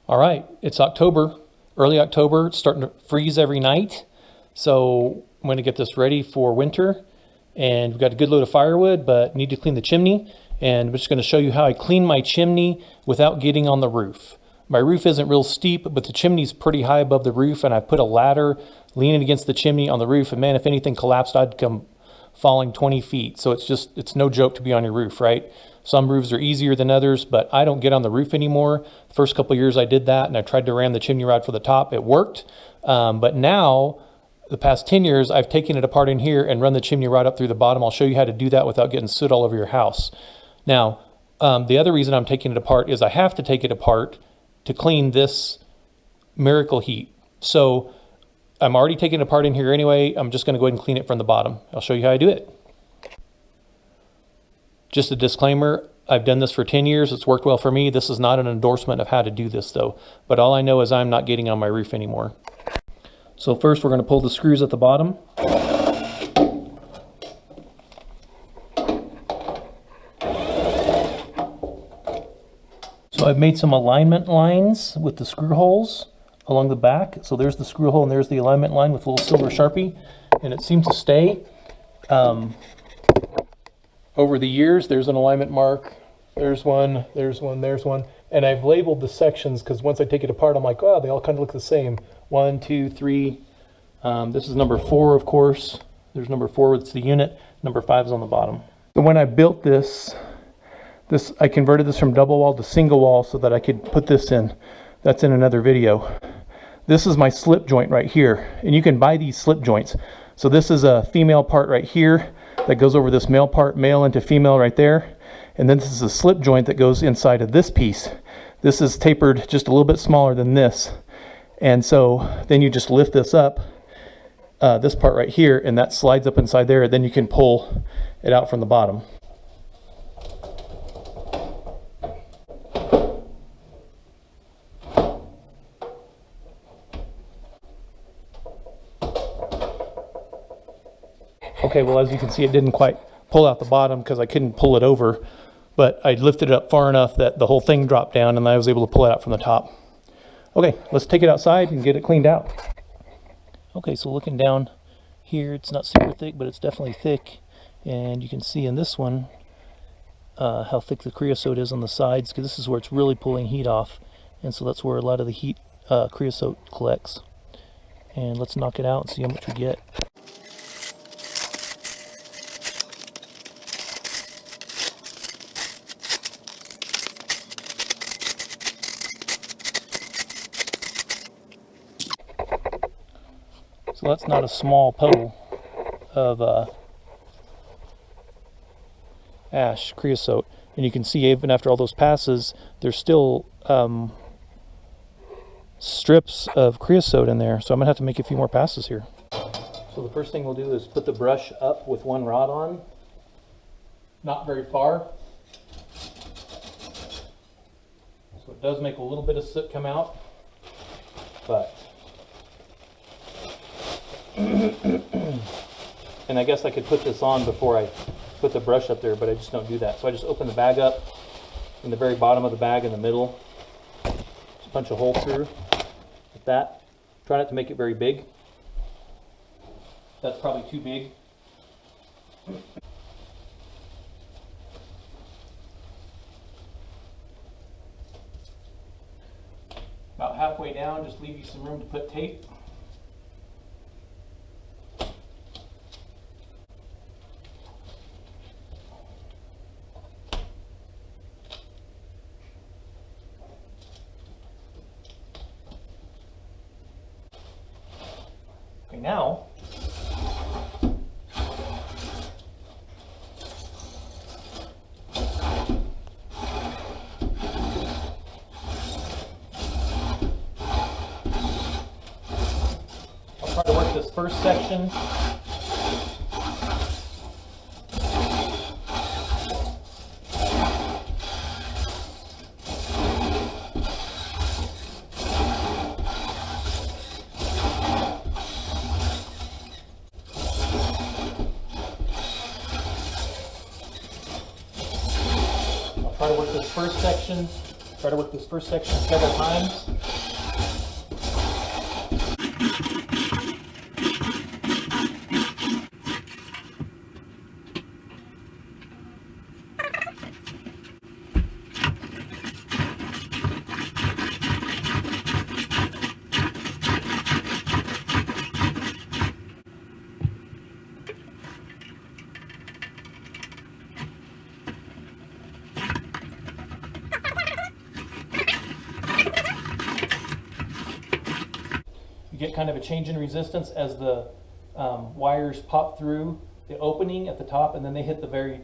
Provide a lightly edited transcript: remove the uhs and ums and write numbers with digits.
All right, it's October, early October. It's starting to freeze every night. So I'm going to get this ready for winter. And we've got a good load of firewood, but need to clean the chimney. And I'm just going to show you how I clean my chimney without getting on the roof. My roof isn't real steep, but the chimney's pretty high above the roof, and I put a ladder leaning against the chimney on the roof. And man, if anything collapsed, I'd come falling 20 feet. So it's no joke to be on your roof, right? Some roofs are easier than others, but I don't get on the roof anymore. The first couple of years I did that, and I tried to ram the chimney rod for the top. It worked, but now, the past 10 years, I've taken it apart in here and run the chimney rod up through the bottom. I'll show you how to do that without getting soot all over your house. Now, the other reason I'm taking it apart is I have to take it apart to clean this Miracle Heat. So I'm already taking it apart in here anyway. I'm just going to go ahead and clean it from the bottom. I'll show you how I do it. Just a disclaimer, I've done this for 10 years. It's worked well for me. This is not an endorsement of how to do this though. But all I know is I'm not getting on my roof anymore. So first we're going to pull the screws at the bottom. So I've made some alignment lines with the screw holes along the back. So there's the screw hole and there's the alignment line with a little silver Sharpie, and it seems to stay. Over the years, there's an alignment mark. There's one, there's one, there's one. And I've labeled the sections because once I take it apart, I'm like, oh, they all kind of look the same. 1, 2, 3. This is number 4, of course. There's number 4, it's the unit. Number 5 is on the bottom. So when I built this, I converted this from double wall to single wall so that I could put this in. That's in another video. This is my slip joint right here. And you can buy these slip joints. So this is a female part right here that goes over this male part, male into female right there. And then this is a slip joint that goes inside of this piece. This is tapered just a little bit smaller than this. And so then you just lift this up, this part right here, and that slides up inside there. Then you can pull it out from the bottom. Okay, well, as you can see, it didn't quite pull out the bottom because I couldn't pull it over, but I lifted it up far enough that the whole thing dropped down and I was able to pull it out from the top. Okay, let's take it outside and get it cleaned out. Okay, so looking down here, it's not super thick, but it's definitely thick. And you can see in this one how thick the creosote is on the sides, because this is where it's really pulling heat off. And so that's where a lot of the heat creosote collects. And let's knock it out and see how much we get. So that's not a small puddle of ash creosote, and you can see even after all those passes, there's still strips of creosote in there. So I'm gonna have to make a few more passes here. So the first thing we'll do is put the brush up with one rod on, not very far. So it does make a little bit of soot come out, but and I guess I could put this on before I put the brush up there, but I just don't do that. So I just open the bag up in the very bottom of the bag in the middle, just punch a hole through like that. Try not to make it very big. That's probably too big. About halfway down, just leave you some room to put tape. Okay, now I'll try to work this first section. Try to work this first section Try to work this first section several times. You get kind of a change in resistance as the wires pop through the opening at the top, and then they hit the very